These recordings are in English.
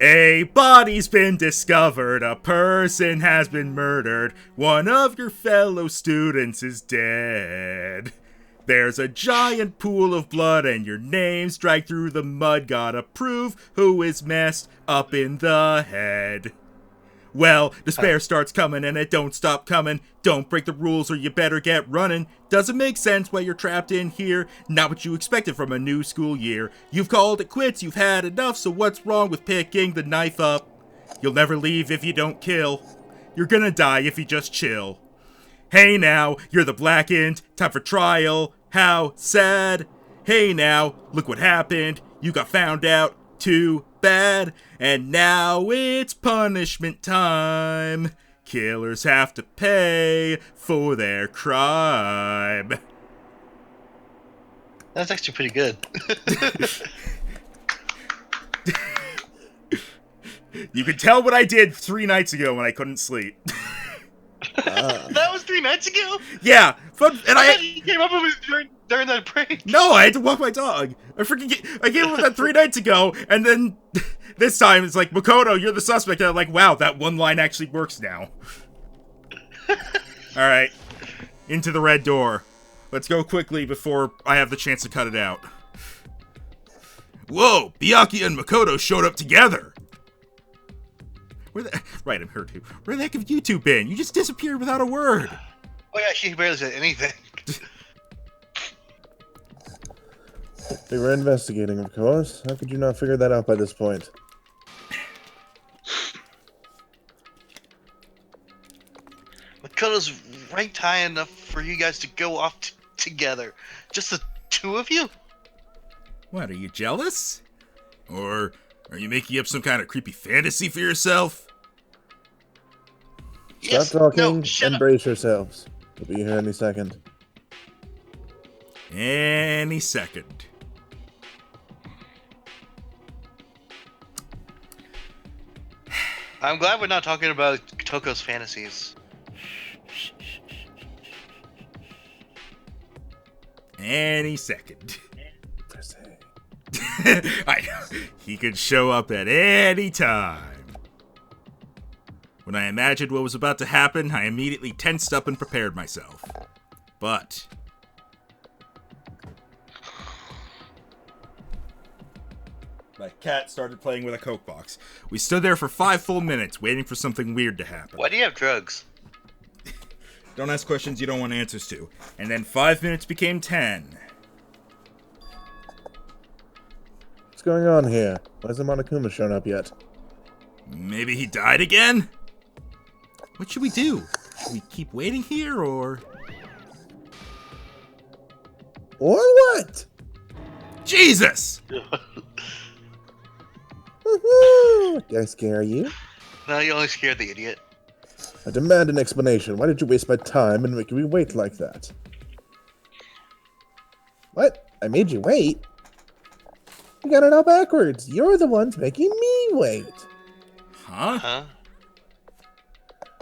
A body's been discovered, a person has been murdered, one of your fellow students is dead. There's a giant pool of blood and your name's dragged through the mud, gotta prove who is messed up in the head. Well, despair starts coming and it don't stop coming. Don't break the rules or you better get running. Doesn't make sense why you're trapped in here. Not what you expected from a new school year. You've called it quits, you've had enough, so what's wrong with picking the knife up? You'll never leave if you don't kill. You're gonna die if you just chill. Hey now, you're the blackened, time for trial. How sad. Hey now, look what happened. You got found out. Too bad, and now it's punishment time. Killers have to pay for their crime. That's actually pretty good. You can tell what I did 3 nights ago when I couldn't sleep. That was 3 nights ago? Yeah, and I thought you came up with it during that break. No, I had to walk my dog. I came up with that 3 nights ago, and then this time it's like, Makoto, you're the suspect. And I'm like, wow, that one line actually works now. Alright, into the red door. Let's go quickly before I have the chance to cut it out. Whoa, Byakuya and Makoto showed up together. Right, I'm here too. Where the heck have you two been? You just disappeared without a word. Oh yeah, she barely said anything. They were investigating, of course. How could you not figure that out by this point? Makoto's ranked high enough for you guys to go off together. Just the two of you? What, are you jealous? Or are you making up some kind of creepy fantasy for yourself? Stop talking, embrace yourselves. We'll be here any second. Any second. I'm glad we're not talking about Toko's fantasies. Any second. He could show up at any time. When I imagined what was about to happen, I immediately tensed up and prepared myself. But my cat started playing with a Coke box. We stood there for 5 full minutes, waiting for something weird to happen. Why do you have drugs? Don't ask questions you don't want answers to. And then 5 minutes became 10. What's going on here? Why hasn't Monokuma shown up yet? Maybe he died again? What should we do? Should we keep waiting here, or... Or what? Jesus! Woohoo! Did I scare you? No, you only scared the idiot. I demand an explanation. Why did you waste my time and make me wait like that? What? I made you wait? You got it all backwards. You're the ones making me wait. Huh?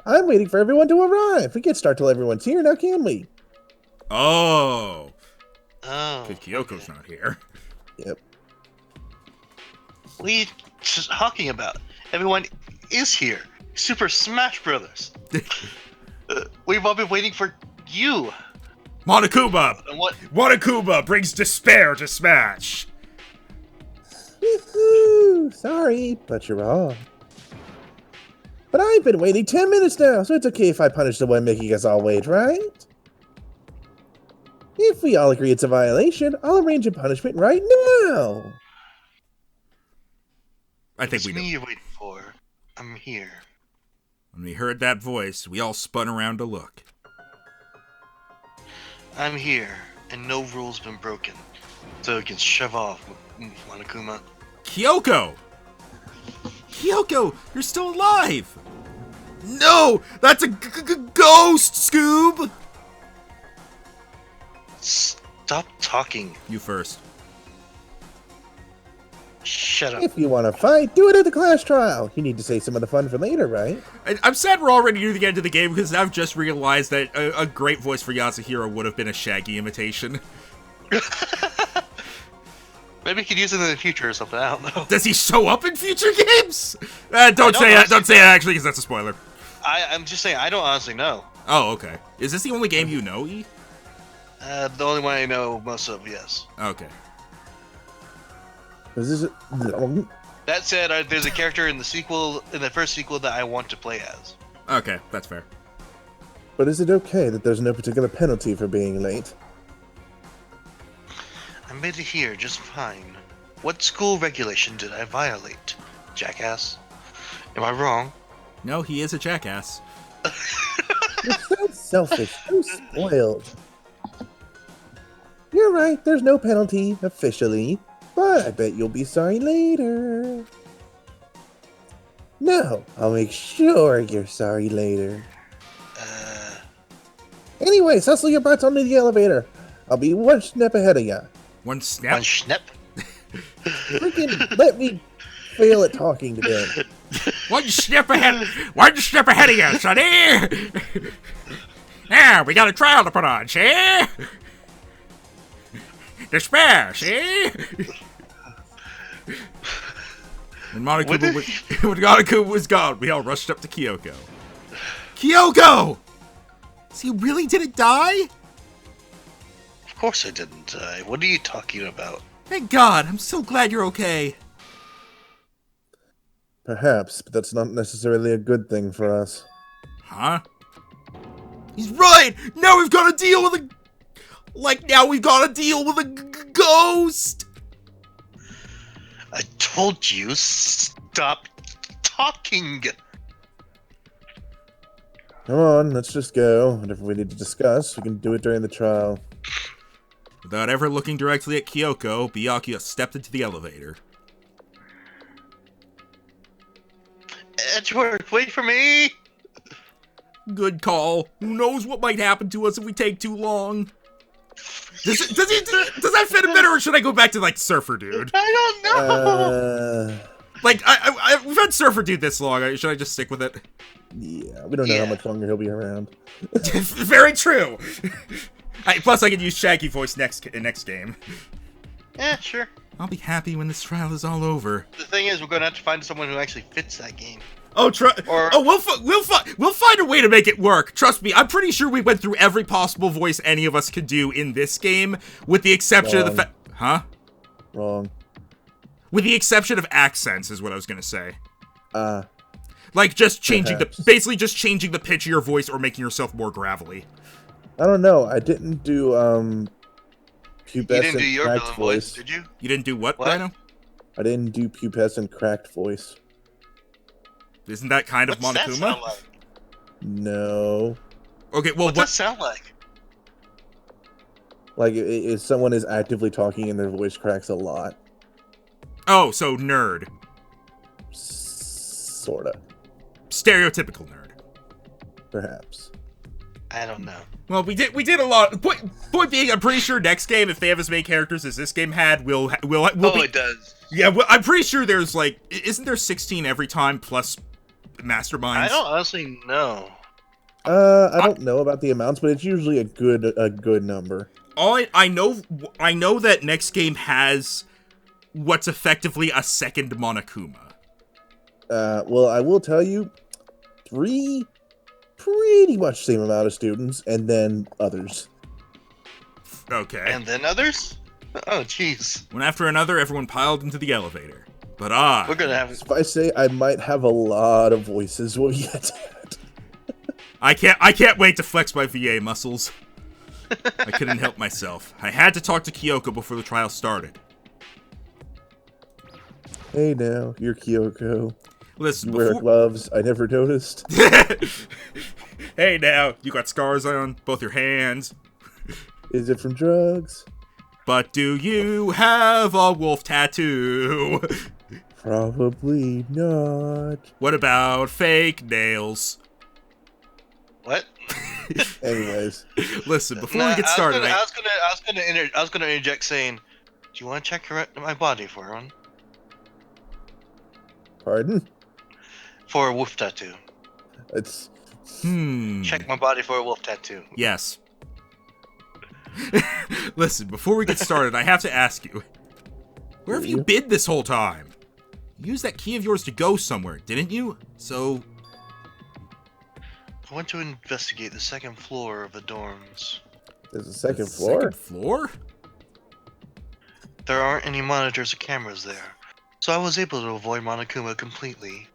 I'm waiting for everyone to arrive. We can't start till everyone's here now, can we? Oh. Oh. Because Kyoko's not here. Yep. What are you talking about? Everyone is here. Super Smash Brothers. We've all been waiting for you. Monokuma! And what? Monokuma brings despair to Smash! Woohoo! Sorry, but you're wrong. But I've been waiting 10 minutes now, so it's okay if I punish the one making us all wait, right? If we all agree it's a violation, I'll arrange a punishment right now. I think It's we me know. you're waiting for. I'm here. When we heard that voice, we all spun around to look. I'm here, and no rule's been broken. So you can shove off, Monokuma. Kyoko! Kyoko, you're still alive! No! That's a ghost, Scoob! Stop talking. You first. Shut up. If you want to fight, do it at the class trial. You need to save some of the fun for later, right? I'm sad we're already near the end of the game because I've just realized that a great voice for Yasuhiro would have been a Shaggy imitation. Man, Maybe he could use it in the future or something. I don't know. Does he show up in future games? Don't say that. Don't say that actually, because that's a spoiler. I'm just saying. I don't honestly know. Oh, okay. Is this the only game you know, E? The only one I know most of, yes. Okay. Is this That said, there's a character in the first sequel that I want to play as. Okay, that's fair. But is it okay that there's no particular penalty for being late? I made it here just fine. What school regulation did I violate, jackass? Am I wrong? No, he is a jackass. You're so selfish, so spoiled. You're right, there's no penalty, officially, but I bet you'll be sorry later. No, I'll make sure you're sorry later. Anyways, hustle your butts onto the elevator. I'll be one step ahead of ya. One snap. One snap. Freaking let me fail at talking today. One step ahead. One step ahead of you, sonny. Now we got a trial to put on, see? Despair, see? When Monokuma was gone, we all rushed up to Kyoko. Kyoko! So you really didn't die? Of course I didn't die. What are you talking about? Thank God, I'm so glad you're okay. Perhaps, but that's not necessarily a good thing for us. Huh? He's right! Now we've got to deal with a... now we've got to deal with a ghost! I told you, stop talking! Come on, let's just go. Whatever we need to discuss, we can do it during the trial. Without ever looking directly at Kyoko, Byakuya stepped into the elevator. Edgeworth, wait for me! Good call. Who knows what might happen to us if we take too long? Does that fit in better, or should I go back to, Surfer Dude? I don't know! We've had Surfer Dude this long. Should I just stick with it? Yeah, we don't know how much longer he'll be around. Very true! Plus, I can use Shaggy voice next game. Yeah, sure. I'll be happy when this trial is all over. The thing is, we're going to have to find someone who actually fits that game. We'll find a way to make it work. Trust me, I'm pretty sure we went through every possible voice any of us could do in this game, with the exception of the Huh? Wrong. With the exception of accents, is what I was gonna say. Just changing basically just changing the pitch of your voice or making yourself more gravelly. I don't know. I didn't do pubescent You didn't do your cracked villain voice, did you? You didn't do what, Rhino? I didn't do pubescent cracked voice. Isn't that kind of What's Monokuma? that sound like? No. Okay, well, What's that sound like? Like, if someone is actively talking and their voice cracks a lot. Oh, so nerd. Sorta. Stereotypical nerd. Perhaps. I don't know. Well, we did a lot. Point being, I'm pretty sure next game, if they have as many characters as this game had, it does. Yeah, well, I'm pretty sure there's isn't there 16 every time plus masterminds? I don't honestly know. I don't know about the amounts, but it's usually a good number. I know that next game has what's effectively a second Monokuma. Well, I will tell you, 3 pretty much same amount of students, and then others. Okay. And then others? Oh, jeez. One after another, everyone piled into the elevator. But we're gonna have. If I say I might have a lot of voices, we'll get to it. I can't wait to flex my VA muscles. I couldn't help myself. I had to talk to Kyoko before the trial started. Hey now, you're Kyoko. Listen, you wear gloves. I never noticed. Hey now, you got scars on both your hands. Is it from drugs? But do you have a wolf tattoo? Probably not. What about fake nails? What? Anyways, listen. Before we get started, I was gonna interject saying, "Do you want to check my body for one?" Pardon? For a wolf tattoo. It's. Check my body for a wolf tattoo. Yes. Listen, before we get started, I have to ask you. Where have you been this whole time? You used that key of yours to go somewhere, didn't you? So... I went to investigate the second floor of the dorms. There's a second floor? Second floor? There aren't any monitors or cameras there, so I was able to avoid Monokuma completely.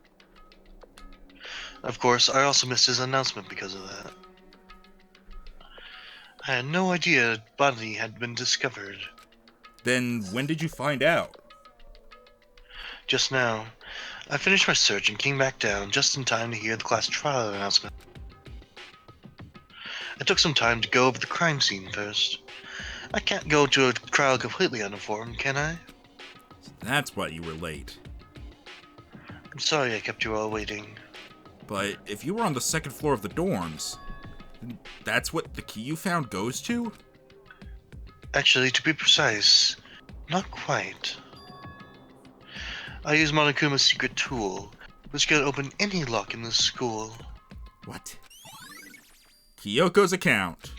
Of course, I also missed his announcement because of that. I had no idea a body had been discovered. Then when did you find out? Just now, I finished my search and came back down just in time to hear the class trial announcement. I took some time to go over the crime scene first. I can't go to a trial completely uninformed, can I? That's why you were late. I'm sorry I kept you all waiting. But if you were on the second floor of the dorms, then that's what the key you found goes to? Actually, to be precise, not quite. I use Monokuma's secret tool, which can open any lock in this school. What? Kyoko's account.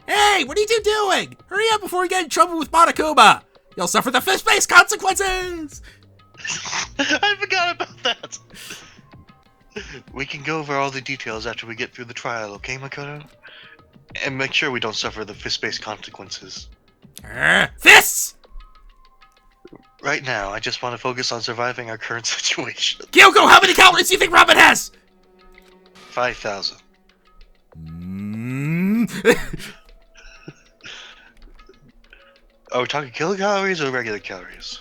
Hey, what are you two doing? Hurry up before we get in trouble with Monokuma! You'll suffer the fist-based consequences! I forgot about that! We can go over all the details after we get through the trial, okay, Makoto? And make sure we don't suffer the fist-based consequences. Fists! Right now, I just want to focus on surviving our current situation. Kyoko, how many calories do you think Robin has? 5,000. Are we talking kilocalories or regular calories?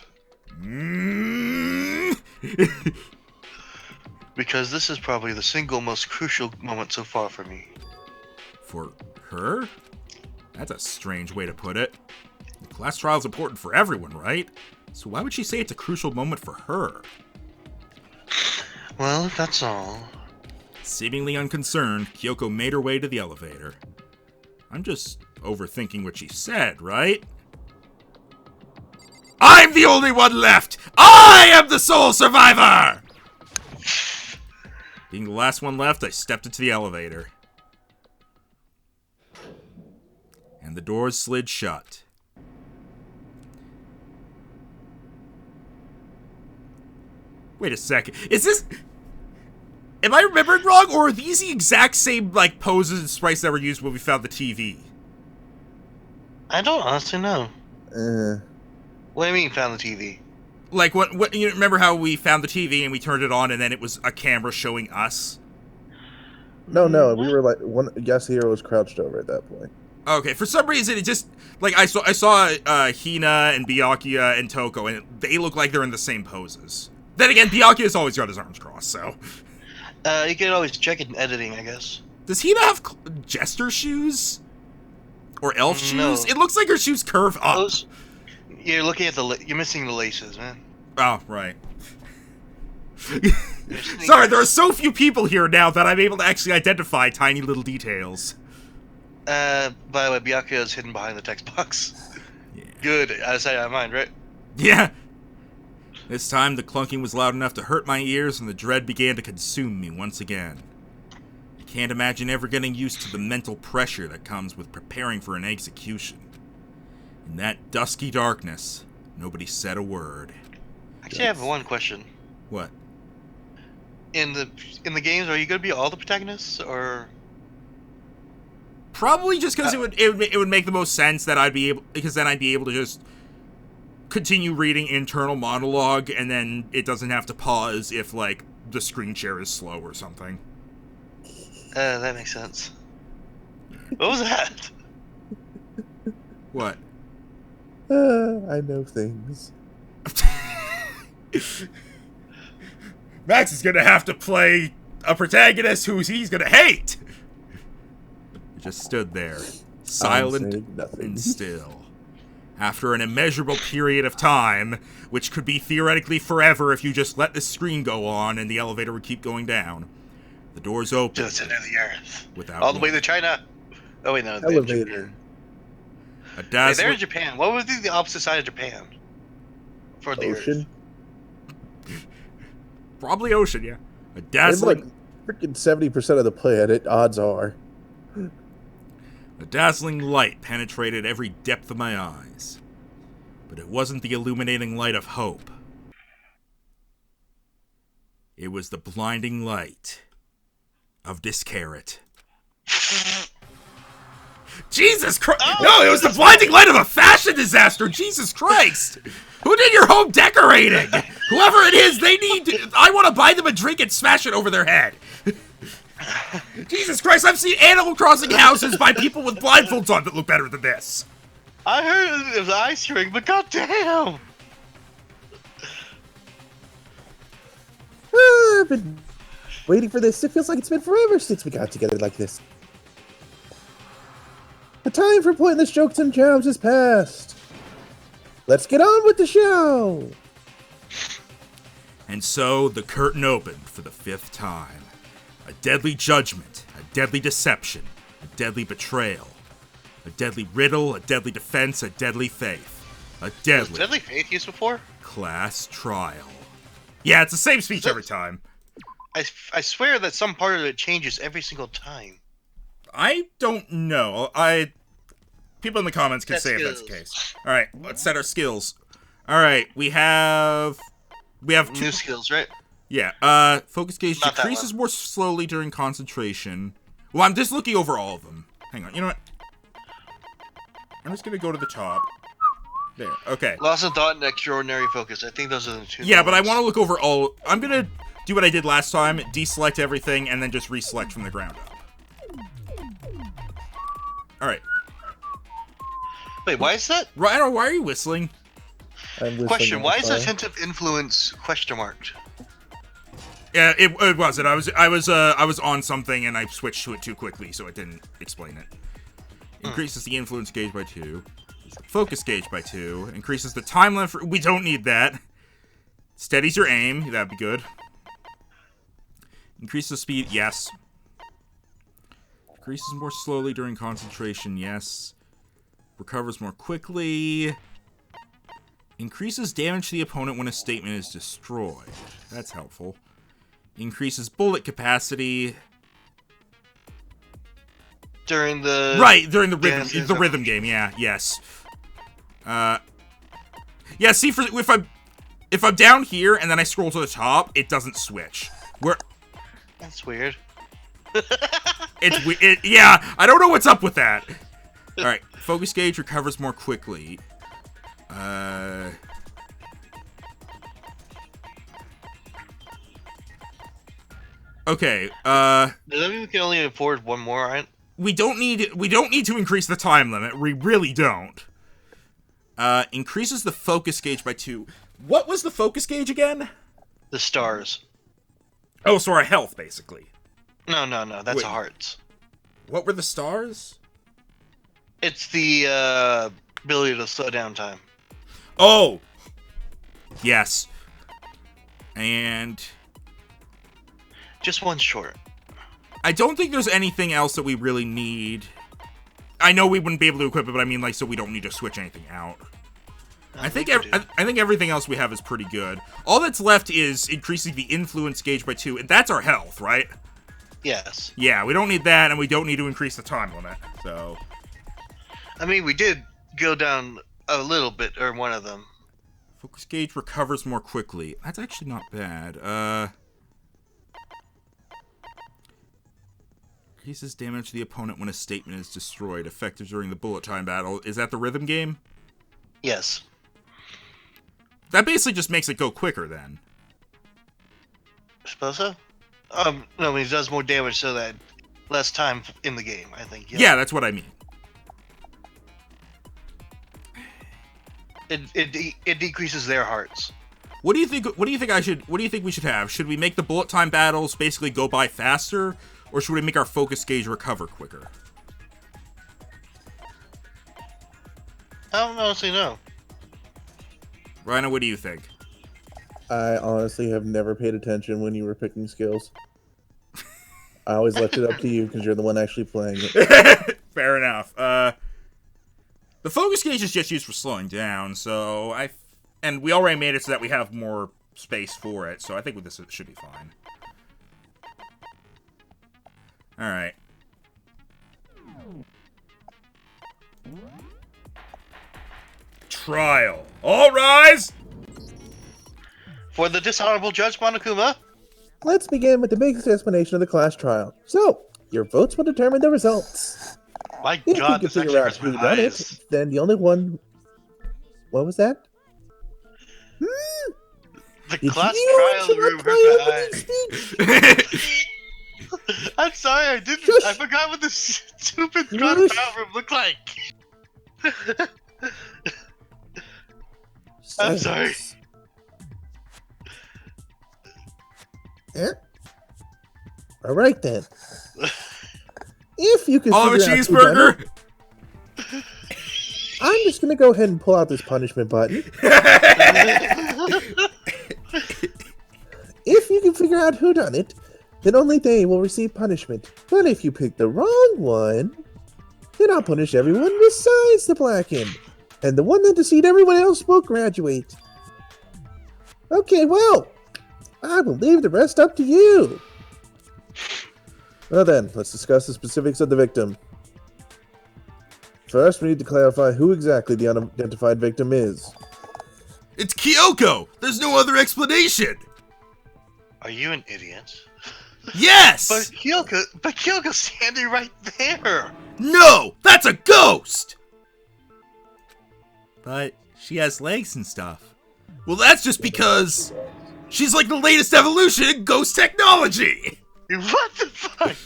Because this is probably the single most crucial moment so far for me. For her? That's a strange way to put it. The class trial's important for everyone, right? So why would she say it's a crucial moment for her? Well, if that's all... Seemingly unconcerned, Kyoko made her way to the elevator. I'm just overthinking what she said, right? I'm the only one left! I am the sole survivor! Being the last one left, I stepped into the elevator. And the doors slid shut. Wait a second. Is this... Am I remembering wrong, or are these the exact same, like, poses and sprites that were used when we found the TV? I don't honestly know. Uh, What do you mean, found the TV? Like, what you remember how we found the TV and we turned it on and then it was a camera showing us? no, we were like, one guest hero was crouched over at that point. Okay, for some reason it just, like, I saw Hina and Byakuya and Toko, and they look like they're in the same poses. Then again, Byakuya's always got his arms crossed, so... You can always check it in editing, I guess. Does Hina have jester shoes? Or elf shoes? No. It looks like her shoes curve up. Those, you're looking at you're missing the laces, man. Oh, right. Sorry, there are so few people here now that I'm able to actually identify tiny little details. By the way, Byakuya is hidden behind the text box. Yeah. Good, out of sight, out of mind, right? Yeah. This time, the clunking was loud enough to hurt my ears, and the dread began to consume me once again. I can't imagine ever getting used to the mental pressure that comes with preparing for an execution. In that dusky darkness, nobody said a word. Actually, I have one question. What? In the games, are you gonna be all the protagonists, or? Probably just because it would make the most sense that because then I'd be able to just continue reading internal monologue, and then it doesn't have to pause if, like, the screen share is slow or something. That makes sense. What was that? What? I know things. Max is gonna have to play a protagonist who he's gonna hate! He just stood there, silent and still. After an immeasurable period of time, which could be theoretically forever if you just let the screen go on and the elevator would keep going down, the doors opened. To the center of the earth. Without all the way to China. Oh wait, no. Elevator. A Wait, dazzling... they're in Japan. What would be the opposite side of Japan? For the Ocean. Earth? Probably ocean, yeah. A It's dazzling... like freaking 70% of the planet, odds are. A dazzling light penetrated every depth of my eyes. But it wasn't the illuminating light of hope. It was the blinding light of discarrot. Jesus Christ! Oh, no, it was the blinding light of a fashion disaster! Jesus Christ! Who did your home decorating? Whoever it is, I want to buy them a drink and smash it over their head. Jesus Christ, I've seen Animal Crossing houses by people with blindfolds on that look better than this. I heard it was ice ring, but goddamn! I've been waiting for this. It feels like it's been forever since we got together like this. The time for pointless jokes and jabs is past. Let's get on with the show! And so the curtain opened for the 5th time. A deadly judgment, a deadly deception, a deadly betrayal, a deadly riddle, a deadly defense, a deadly faith, a deadly... Was deadly faith used before? Class trial. Yeah, it's the same speech every time. I swear that some part of it changes every single time. I don't know. People in the comments can say if that's the case. Alright, let's set our skills. Alright, we have 2 new skills, right? Yeah, focus gauge Not that decreases more slowly during concentration. Well, I'm just looking over all of them. Hang on, you know what? I'm just gonna go to the top. There, okay. Loss of thought and extraordinary focus. I think those are the 2 Yeah, but I ones. want to look over all... I'm gonna do what I did last time, deselect everything, and then just reselect from the ground up. Alright. Wait, why is that? Rhino, why are you whistling? Question, why is attentive influence question marked? Yeah, it wasn't. I was on something and I switched to it too quickly, so it didn't explain it. Increases the influence gauge by 2. Focus gauge by 2. Increases the time limit for... We don't need that. Steadies your aim. That'd be good. Increases speed. Yes. Decreases more slowly during concentration. Yes. Recovers more quickly. Increases damage to the opponent when a statement is destroyed. That's helpful. Increases bullet capacity. During the... Right, during the rhythm game, yeah, yes. Yeah, see, if I'm down here and then I scroll to the top, it doesn't switch. That's weird. Yeah, I don't know what's up with that. Alright, focus gauge recovers more quickly. Okay, Does that mean we can only afford one more, right? we don't need to increase the time limit. We really don't. Increases the focus gauge by 2. What was the focus gauge again? The stars. Oh, so our health, basically. No, that's Wait. a hearts. What were the stars? It's the ability to slow down time. Oh! Yes. And... Just one short. I don't think there's anything else that we really need. I know we wouldn't be able to equip it, but I mean, like, so we don't need to switch anything out. I think everything else we have is pretty good. All that's left is increasing the influence gauge by 2, and that's our health, right? Yes. Yeah, we don't need that, and we don't need to increase the time limit, so... I mean, we did go down a little bit, or one of them. Focus gauge recovers more quickly. That's actually not bad. Increases damage to the opponent when a statement is destroyed. Effective during the bullet time battle. Is that the rhythm game? Yes. That basically just makes it go quicker, then. I suppose so? No, he does more damage so that less time in the game, I think. Yeah, that's what I mean. It decreases their hearts. What do you think we should have? Should we make the bullet time battles basically go by faster, or should we make our focus gauge recover quicker? I don't honestly know. Rhino, what do you think? I honestly have never paid attention when you were picking skills. I always left it up to you because you're the one actually playing it. Fair enough. The focus gauge is just used for slowing down, so and we already made it so that we have more space for it, so I think with this it should be fine. Alright. trial. All rise! For the dishonorable Judge Monokuma, Let's begin with the biggest explanation of the class trial. So, your votes will determine the results. my If god, you this can actually figure out hurts my who done it, eyes. then the only one... What was that? The Did class you trial room interrupt my hurt my opening eyes. speech? I'm sorry, I didn't. Shush. I forgot what this stupid Shush. trial room looked like. I'm sorry. Silence. Yeah? Alright then. If you can Oliver figure out who done cheeseburger! it, I'm just gonna go ahead and pull out this punishment button. If you can figure out who done it, then only they will receive punishment. But if you pick the wrong one, then I'll punish everyone besides the blackened. And the one that deceived everyone else will graduate. Okay, well, I will leave the rest up to you. Well then, let's discuss the specifics of the victim. First, we need to clarify who exactly the unidentified victim is. It's Kyoko! There's no other explanation! Are you an idiot? Yes! But Kyoko's standing right there. No! That's a ghost! But she has legs and stuff. Well, that's just because she's like the latest evolution in ghost technology! What the fuck?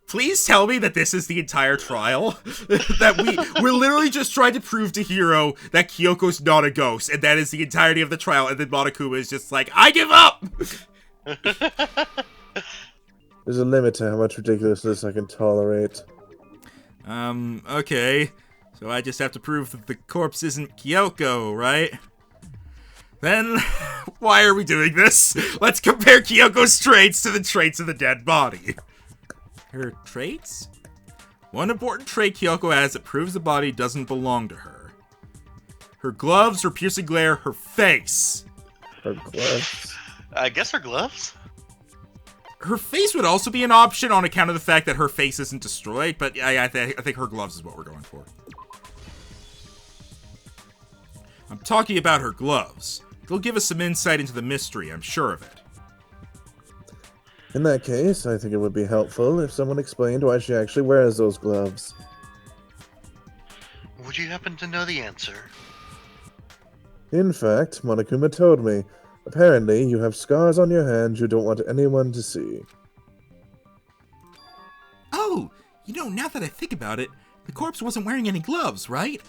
Please tell me that this is the entire trial. That we're literally just trying to prove to Hiro that Kyoko's not a ghost, and that is the entirety of the trial, and then Monokuma is just like, I give up! There's a limit to how much ridiculousness I can tolerate. Okay. So I just have to prove that the corpse isn't Kyoko, right? Then, why are we doing this? Let's compare Kyoko's traits to the traits of the dead body. Her traits? One important trait Kyoko has that proves the body doesn't belong to her. Her gloves, her piercing glare, her face. Her gloves. I guess her gloves? Her face would also be an option on account of the fact that her face isn't destroyed, but I think her gloves is what we're going for. I'm talking about her gloves. They'll give us some insight into the mystery, I'm sure of it. In that case, I think it would be helpful if someone explained why she actually wears those gloves. Would you happen to know the answer? In fact, Monokuma told me. Apparently, you have scars on your hands you don't want anyone to see. Oh, now that I think about it, the corpse wasn't wearing any gloves, right?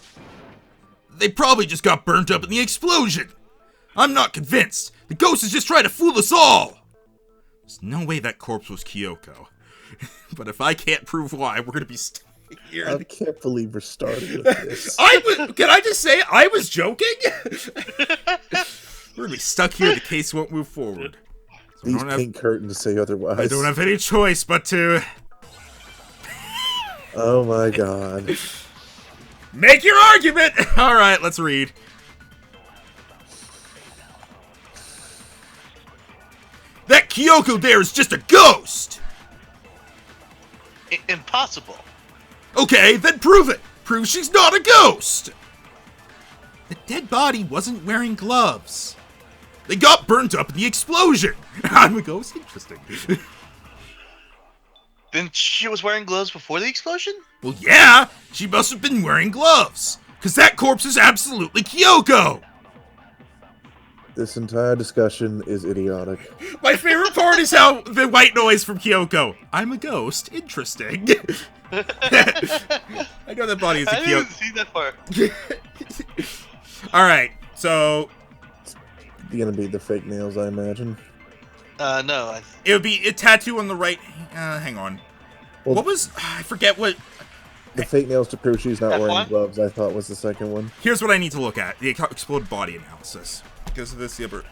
They probably just got burnt up in the explosion. I'm not convinced. The ghost is just trying to fool us all. There's no way that corpse was Kyoko. But if I can't prove why, we're gonna be stuck here. I can't believe we're starting with this. Can I just say, I was joking? We're gonna be stuck here. The case won't move forward. So These pink curtains say otherwise. I don't have any choice but to... Oh my god. Make your argument! Alright, let's read. That Kyoko there is just a ghost! Impossible. Okay, then prove it! Prove she's not a ghost! The dead body wasn't wearing gloves. They got burnt up in the explosion! I'm a ghost? Interesting. Then she was wearing gloves before the explosion? Well, yeah! She must have been wearing gloves! Cause that corpse is absolutely Kyoko! This entire discussion is idiotic. My favorite part is how the white noise from Kyoko. I'm a ghost. Interesting. I know that body is a I didn't see that part. Alright, so... It's gonna be the fake nails, I imagine. No. It would be a tattoo on the right... hang on. Well, What was... I forget what... The fake nails to prove she's not F1? wearing gloves, I thought was the second one. Here's what I need to look at. The exploded body analysis. Because of this, the other...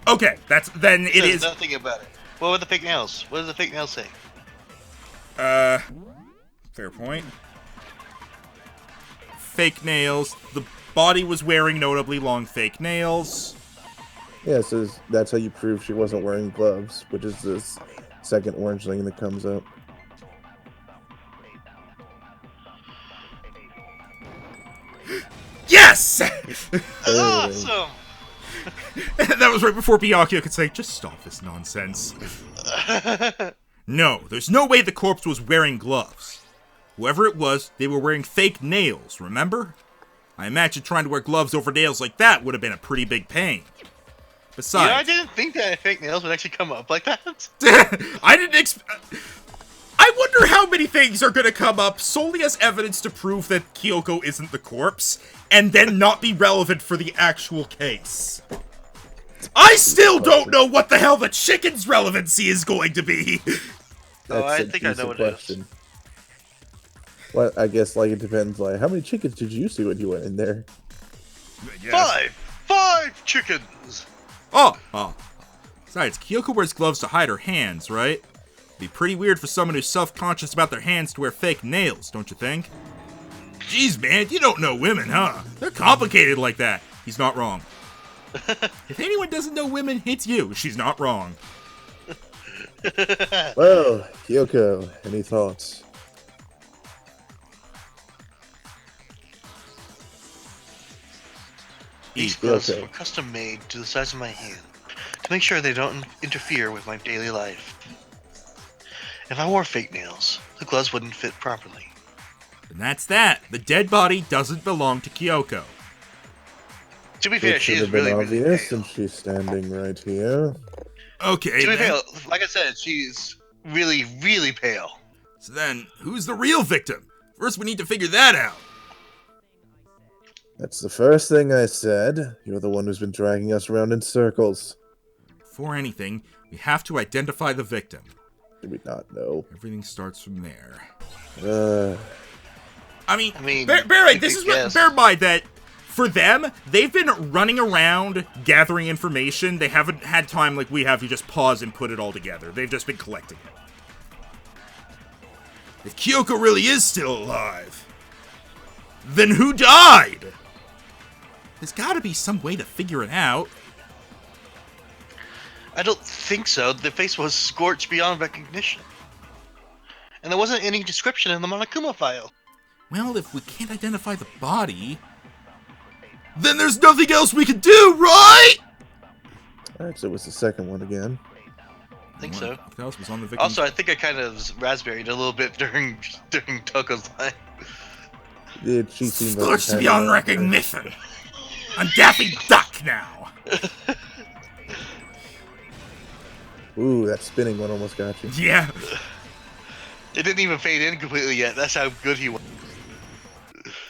Okay, then it Says is... nothing about it. What were the fake nails? What does the fake nails say? Fair point. Fake nails. The body was wearing notably long fake nails. Yeah, so that's how you prove she wasn't wearing gloves, which is this second orange thing that comes up. Yes! Yes! Awesome! That was right before Byakuya could say, just stop this nonsense. No, there's no way the corpse was wearing gloves. Whoever it was, they were wearing fake nails, remember? I imagine trying to wear gloves over nails like that would have been a pretty big pain. Besides... I didn't think that fake nails would actually come up like that. I didn't I wonder how many things are gonna come up solely as evidence to prove that Kyoko isn't the corpse, and then not be relevant for the actual case. I still don't know what the hell the chicken's relevancy is going to be. I think I know what it is. Well, I guess, like, it depends, like, how many chickens did you see when you went in there? Yes. 5 chickens! Oh. Besides, Kyoko wears gloves to hide her hands, right? It'd be pretty weird for someone who's self-conscious about their hands to wear fake nails, don't you think? Jeez, man, you don't know women, huh? They're complicated like that. He's not wrong. If anyone doesn't know women, it's you. She's not wrong. Well, Kyoko, any thoughts? These gloves were custom made to the size of my hand to make sure they don't interfere with my daily life. If I wore fake nails, the gloves wouldn't fit properly. And that's that. The dead body doesn't belong to Kyoko. To be fair, It she should is have been really obvious pale. since she's standing right here. Okay, To be then. fair, like I said, she's really, really pale. So then, who's the real victim? First, we need to figure that out. That's the first thing I said. You're the one who's been dragging us around in circles. Before anything, we have to identify the victim. Did we not know? Everything starts from there. I mean, bear in mind that for them, they've been running around gathering information. They haven't had time like we have to just pause and put it all together. They've just been collecting it. If Kyoko really is still alive, then who died? There's gotta be some way to figure it out. I don't think so. The face was scorched beyond recognition. And there wasn't any description in the Monokuma file. Well, if we can't identify the body, then there's nothing else we can do, right? Alright, so it was the second one again. I think so. What else was on the victim? Also, I think I kind of raspberried a little bit during Toko's line. Did she seem like Scorched beyond recognition. I'm Daffy Duck now. Ooh, that spinning one almost got you. Yeah. It didn't even fade in completely yet. That's how good he was.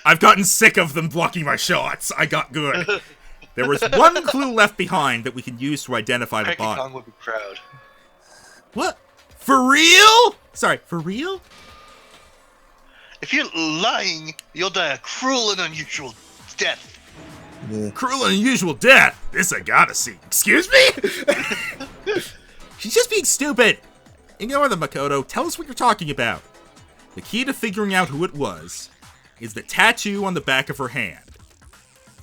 I've gotten sick of them blocking my shots. I got good. There was one clue left behind that we can use to identify the Cranky body. Kong would be proud. What? For real? Sorry, for real? If you're lying, you'll die a cruel and unusual death. Yeah. Cruel and unusual death. This I gotta see. Excuse me? She's just being stupid. Ignore the Makoto. Tell us what you're talking about. The key to figuring out who it was is the tattoo on the back of her hand.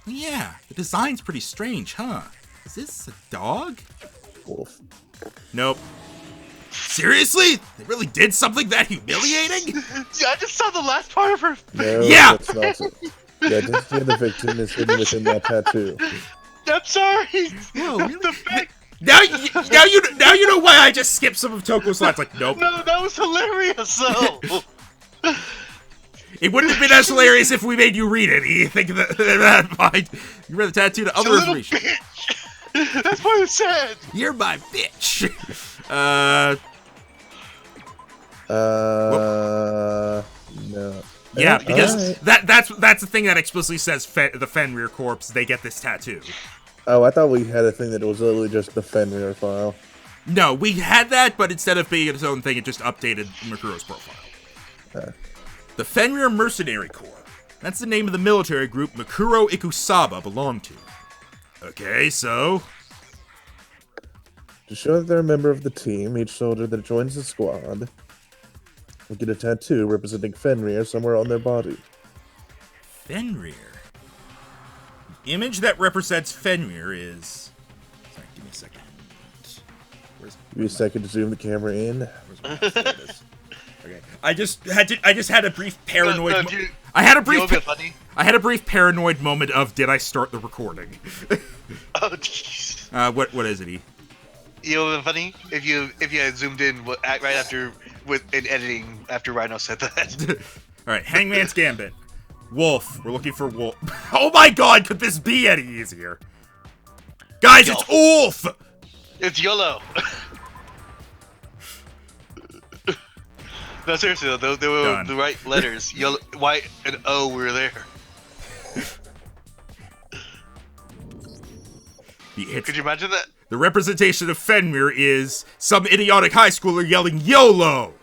Yeah, the design's pretty strange, huh? Is this a dog? Wolf. Nope. Seriously? They really did something that humiliating? Yeah, I just saw the last part of her. No, Yeah! that's not it. The identity of the victim is hidden within that tattoo. I'm sorry. No, really? The fact- Now you know why I just skipped some of Toko's lines. Like, nope. No, that was hilarious. though. It wouldn't have been as hilarious if we made you read it. You think that mind? You read the tattoo to other You little information. bitch. That's what it said. You're my bitch. No. Yeah, because Alright. that's the thing that explicitly says the Fenrir corpse. They get this tattoo. Oh, I thought we had a thing that was literally just the Fenrir file. No, we had that, but instead of being its own thing, it just updated Makuro's profile. The Fenrir Mercenary Corps. That's the name of the military group Makuro Ikusaba belonged to. Okay, so... To show that they're a member of the team, each soldier that joins the squad will get a tattoo representing Fenrir somewhere on their body. Fenrir. The image that represents Fenrir is... Sorry, give me a second. Give me a second to zoom the camera in. Where's my mouse? There it is. Okay. I just had a brief paranoid. No, I had a you know brief. what'd be funny? I had a brief paranoid moment of did I start the recording? Oh jeez. What is it? You know what'd be funny? If you had zoomed in right after in editing after Rhino said that. All right, Hangman's Gambit. Wolf. We're looking for Wolf. Oh my God! Could this be any easier? Guys, it's Wolf. It's YOLO. No, seriously though, they were Done. the right letters. YOLO, Y and O were there. Could you imagine that? The representation of Fenrir is some idiotic high schooler yelling YOLO.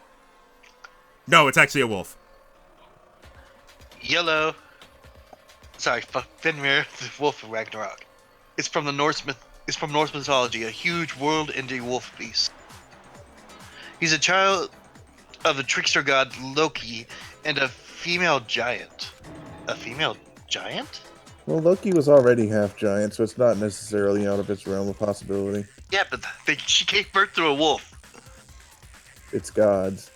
No, it's actually a wolf. YOLO. Sorry, Fenrir, the Wolf of Ragnarok. It's from Norse mythology, a huge world-ending wolf beast. He's a child of the trickster god Loki and a female giant. A female giant? Well, Loki was already half giant, so it's not necessarily out of its realm of possibility. Yeah, but she gave birth to a wolf. It's gods.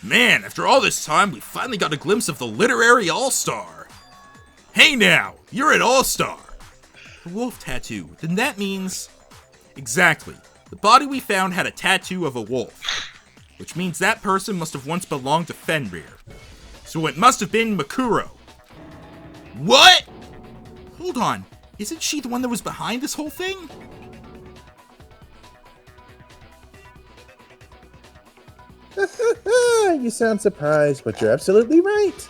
Man, after all this time, we finally got a glimpse of the literary all-star. Hey now, you're an all-star. A wolf tattoo, then that means... Exactly. The body we found had a tattoo of a wolf, which means that person must have once belonged to Fenrir. So it must have been Makuro. What? Hold on, isn't she the one that was behind this whole thing? You sound surprised, but you're absolutely right.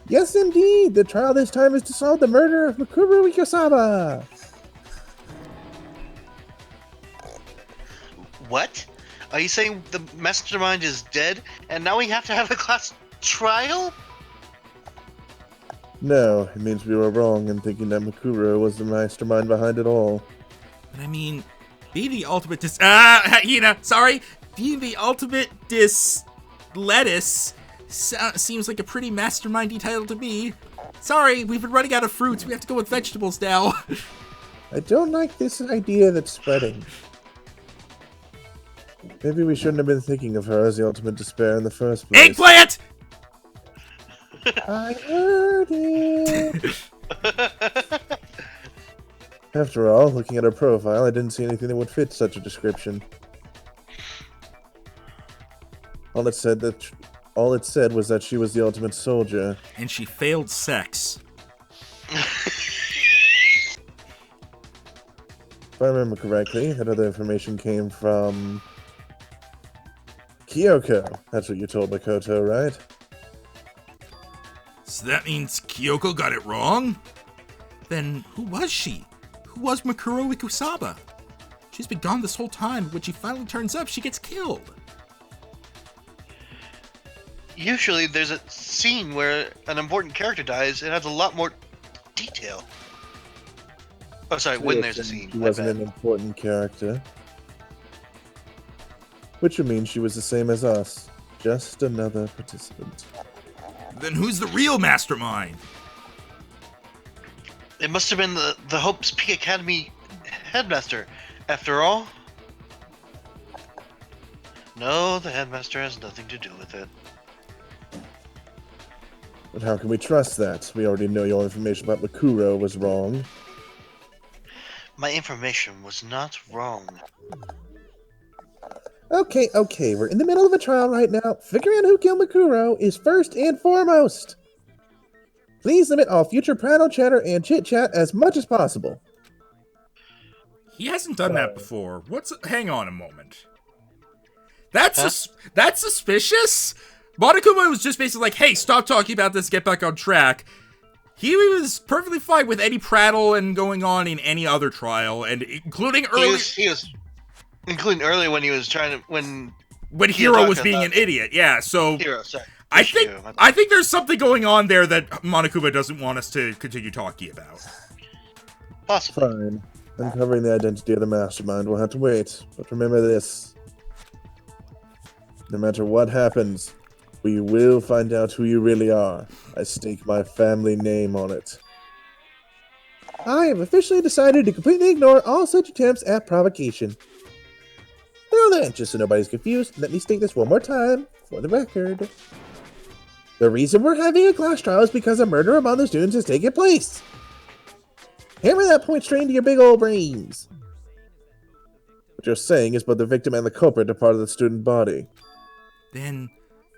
Yes, indeed. The trial this time is to solve the murder of Makuro Ikosaba. What? Are you saying the mastermind is dead, and now we have to have a class trial? No, it means we were wrong in thinking that Makuro was the mastermind behind it all. But I mean, being the ultimate being the ultimate lettuce seems like a pretty mastermindy title to me. Sorry, we've been running out of fruits. We have to go with vegetables now. I don't like this idea that's spreading. Maybe we shouldn't have been thinking of her as the ultimate despair in the first place. Eggplant! I heard it! After all, looking at her profile, I didn't see anything that would fit such a description. All it said was that she was the ultimate soldier. And she failed sex. If I remember correctly, that other information came from... Kyoko. That's what you told Makoto, right? So that means Kyoko got it wrong? Then who was she? Who was Makuro Ikusaba? She's been gone this whole time. When she finally turns up, she gets killed. Usually there's a scene where an important character dies and has a lot more detail. Oh, sorry, when there's a scene. She wasn't an important character. Which would mean she was the same as us. Just another participant. Then who's the real mastermind? It must have been the Hope's Peak Academy headmaster, after all. No, the headmaster has nothing to do with it. But how can we trust that? We already know your information about Makuro was wrong. My information was not wrong. Okay, we're in the middle of a trial right now. Figuring out who killed Makuro is first and foremost. Please limit all future prattle, chatter, and chit-chat as much as possible. He hasn't done that before. Hang on a moment. That's suspicious? Monokuma was just basically like, hey, stop talking about this, get back on track. He was perfectly fine with any prattle and going on in any other trial, and including early... He was including earlier when he was trying to... When Hiro was being an idiot, yeah, so... Hiro, sorry. I think there's something going on there that Monokuma doesn't want us to continue talking about. Possibly. Fine. Uncovering the identity of the mastermind will have to wait. But remember this. No matter what happens, we will find out who you really are. I stake my family name on it. I have officially decided to completely ignore all such attempts at provocation. Now then, just so nobody's confused, let me state this one more time for the record. The reason we're having a class trial is because a murder among the students has taken place. Hammer that point straight into your big old brains. What you're saying is both the victim and the culprit are part of the student body. Then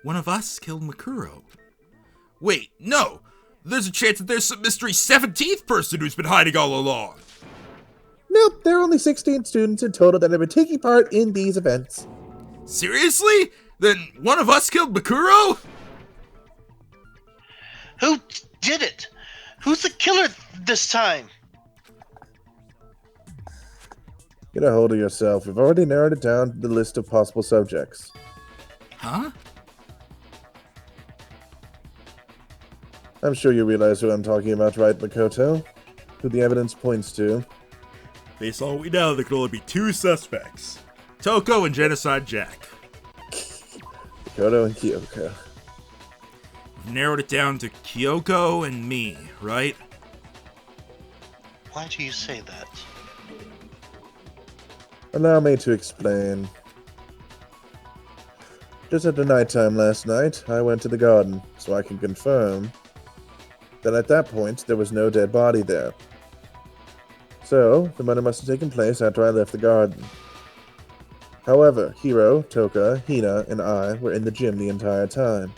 one of us killed Makuro. Wait, no! There's a chance that there's some mystery 17th person who's been hiding all along. Nope, there are only 16 students in total that have been taking part in these events. Seriously? Then one of us killed Makuro? Who did it? Who's the killer this time? Get a hold of yourself. We've already narrowed it down to the list of possible subjects. Huh? I'm sure you realize who I'm talking about, right, Makoto? Who the evidence points to. Based on what we know, there could only be two suspects. Toko and Genocide Jack. Makoto and Kyoko. We've narrowed it down to Kyoko and me, right? Why do you say that? Allow me to explain. Just at the nighttime last night, I went to the garden, so I can confirm that at that point, there was no dead body there. So, the murder must have taken place after I left the garden. However, Hiro, Toka, Hina, and I were in the gym the entire time.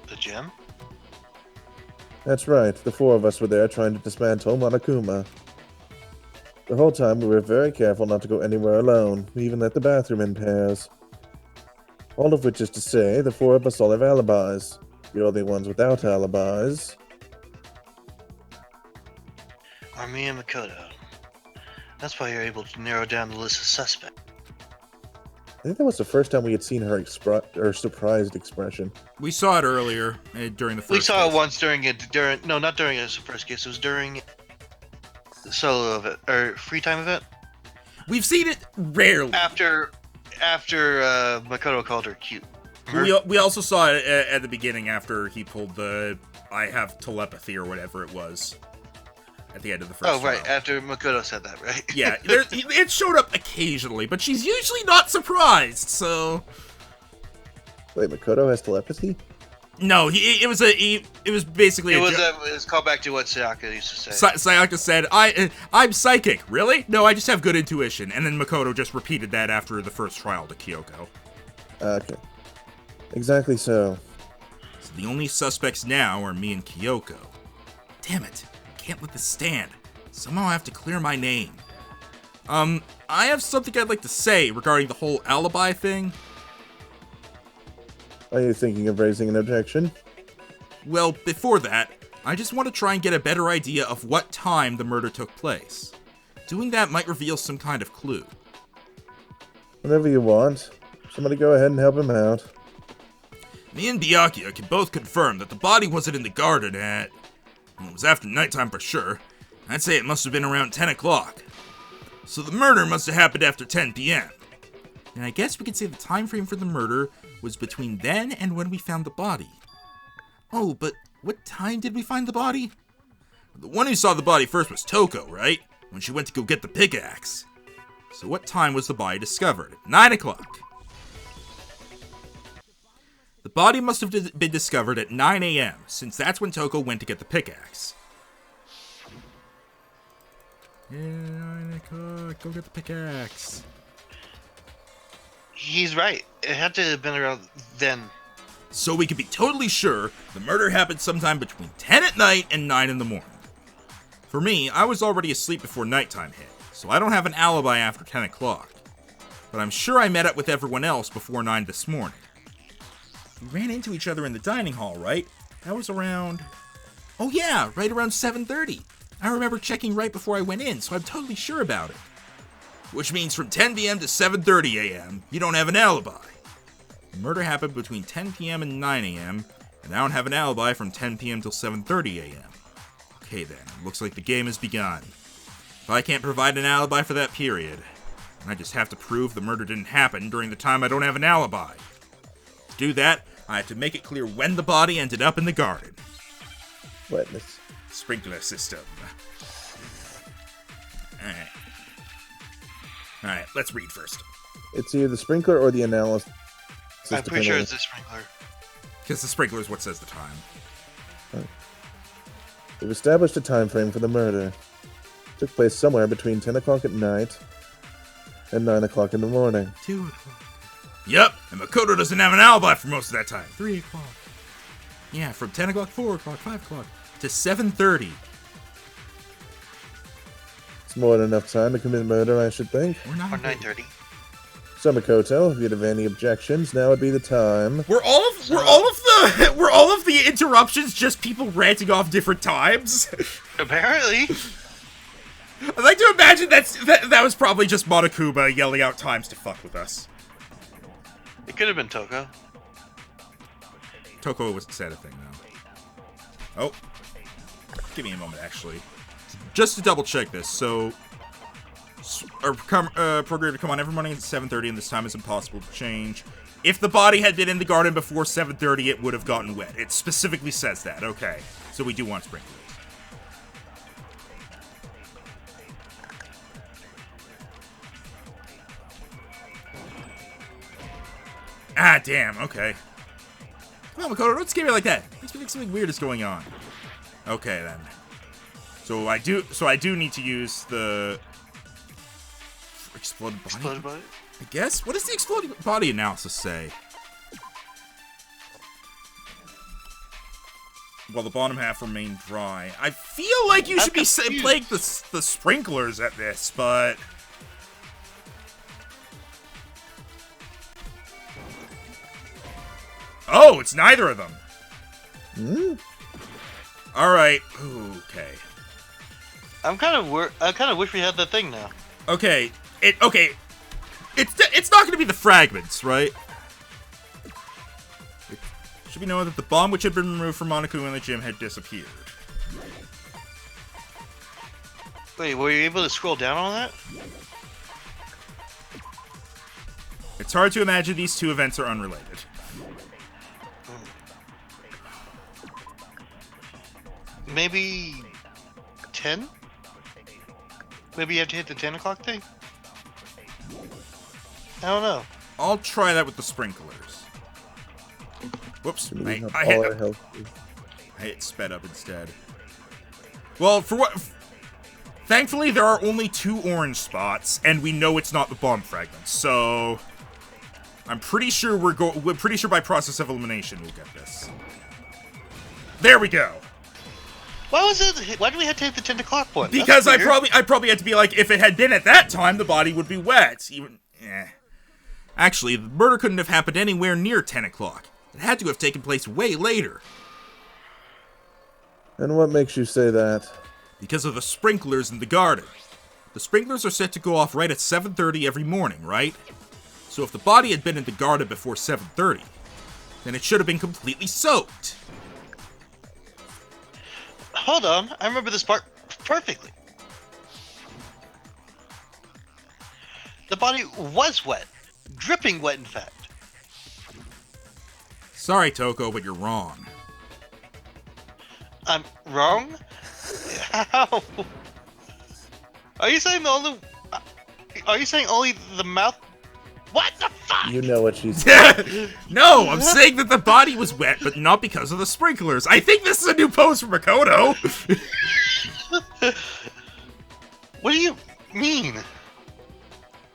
The gym? That's right, the four of us were there trying to dismantle Monokuma. The whole time we were very careful not to go anywhere alone. We even let the bathroom in pairs. All of which is to say, the four of us all have alibis. The only ones without alibis Are me and Makoto. That's why you're able to narrow down the list of suspects. I think that was the first time we had seen her surprised expression. We saw it earlier during the first We saw case. it once not during the first case, it was during the solo event, or free time event. We've seen it rarely. After Makoto called her cute. We also saw it at the beginning after he pulled the I have telepathy or whatever it was at the end of the first Oh, right, trial. after Makoto said that, right? Yeah, it showed up occasionally, but she's usually not surprised, so... Wait, Makoto has telepathy? No, it was basically It was called back to what Sayaka used to say. Sayaka said, I'm psychic. Really? No, I just have good intuition. And then Makoto just repeated that after the first trial to Kyoko. Okay. Exactly so. So the only suspects now are me and Kyoko. Damn it. Can't let this stand. Somehow I have to clear my name. I have something I'd like to say regarding the whole alibi thing. Are you thinking of raising an objection? Well, before that, I just want to try and get a better idea of what time the murder took place. Doing that might reveal some kind of clue. Whatever you want. Somebody go ahead and help him out. Me and Byakuya can both confirm that the body wasn't in the garden at... Well, it was after nighttime for sure. I'd say it must have been around 10 o'clock. So the murder must have happened after 10 p.m. And I guess we could say the time frame for the murder was between then and when we found the body. Oh, but what time did we find the body? The one who saw the body first was Toko, right? When she went to go get the pickaxe. So what time was the body discovered? 9 o'clock. The body must have been discovered at 9 a.m., since that's when Toko went to get the pickaxe. Yeah, 9 o'clock, go get the pickaxe. He's right. It had to have been around then. So we can be totally sure the murder happened sometime between 10 at night and 9 in the morning. For me, I was already asleep before nighttime hit, so I don't have an alibi after 10 o'clock. But I'm sure I met up with everyone else before 9 this morning. We ran into each other in the dining hall, right? That was around... Oh yeah, right around 7:30. I remember checking right before I went in, so I'm totally sure about it. Which means from 10 p.m. to 7:30 a.m., you don't have an alibi. The murder happened between 10 p.m. and 9 a.m., and I don't have an alibi from 10 p.m. till 7:30 a.m. Okay then, looks like the game has begun. If I can't provide an alibi for that period, then I just have to prove the murder didn't happen during the time I don't have an alibi. To do that, I have to make it clear when the body ended up in the garden. Witness. Sprinkler system. Alright. Alright, let's read first. It's either the sprinkler or the analysis. I'm pretty sure it's the sprinkler. Because the sprinkler is what says the time. They've established a time frame for the murder. It took place somewhere between 10 o'clock at night and 9 o'clock in the morning. 2 o'clock. Yep, and Makoto doesn't have an alibi for most of that time. 3 o'clock. Yeah, from 10 o'clock, 4 o'clock, 5 o'clock to 7:30. It's more than enough time to commit murder, I should think. Or 9:30. So Makoto, if you'd have any objections, now would be the time. Were all of the interruptions just people ranting off different times? Apparently. I'd like to imagine that was probably just Monokuma yelling out times to fuck with us. It could have been Toko. Toko wasn't said a thing, though. Oh. Give me a moment, actually. Just to double check this, so... programmed to come on every morning at 7:30, and this time is impossible to change. If the body had been in the garden before 7:30, it would have gotten wet. It specifically says that. Okay. So we do want sprinklers. Ah, damn. Okay. Come on, Makoto, don't scare me like that. Makes me think something weird is going on. Okay, then. So I do need to use the exploded body. Exploded body? I guess. What does the exploded body analysis say? While the bottom half remained dry. I feel like you should be playing the sprinklers at this, but... Oh, it's neither of them. All right. Okay. I kind of wish we had that thing now. Okay. It's not going to be the fragments, right? It should be known that the bomb which had been removed from Monokuma in the gym had disappeared. Wait, were you able to scroll down on that? It's hard to imagine these two events are unrelated. Maybe 10? Maybe you have to hit the 10 o'clock thing? I don't know. I'll try that with the sprinklers. Whoops. I hit sped up instead. Well, for what... Thankfully, there are only 2 orange spots, and we know it's not the bomb fragments, so... I'm pretty sure we're pretty sure by process of elimination we'll get this. There we go! Why do we have to hit the 10 o'clock one? Because I probably had to be like, if it had been at that time, the body would be wet. Actually, the murder couldn't have happened anywhere near 10 o'clock. It had to have taken place way later. And what makes you say that? Because of the sprinklers in the garden. The sprinklers are set to go off right at 7:30 every morning, right? So if the body had been in the garden before 7:30, then it should have been completely soaked. Hold on, I remember this part perfectly. The body was wet. Dripping wet, in fact. Sorry, Toko, but you're wrong. I'm wrong? How? Are you saying only the mouth? What the fuck? You know what she's saying. No, I'm saying that the body was wet, but not because of the sprinklers. I think this is a new pose for Makoto. What do you mean?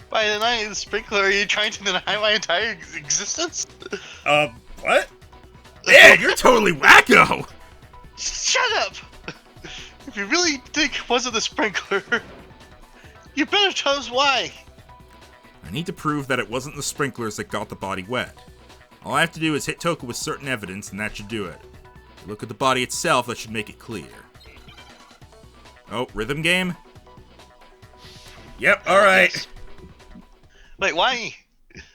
By denying the sprinkler, are you trying to deny my entire existence? What? Man, you're totally wacko! Shut up! If you really think it wasn't the sprinkler, you better tell us why. I need to prove that it wasn't the sprinklers that got the body wet. All I have to do is hit Toko with certain evidence, and that should do it. If you look at the body itself, that should make it clear. Oh, rhythm game? Yep, alright. Wait, why? Do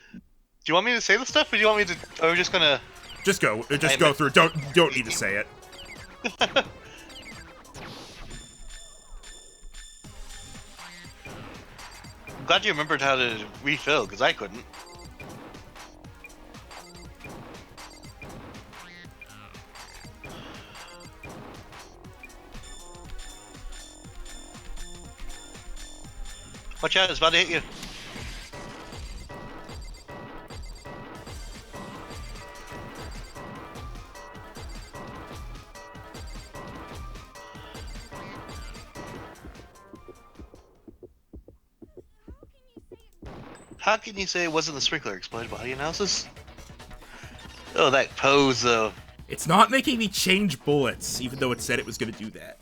you want me to say the stuff, or do you want me to... Or are we just gonna... Just go through. Don't need to say it. I'm glad you remembered how to refill, because I couldn't. Watch out, it's about to hit you. How can you say it wasn't the sprinkler? Explained body analysis? Oh, that pose, though. It's not making me change bullets, even though it said it was gonna do that.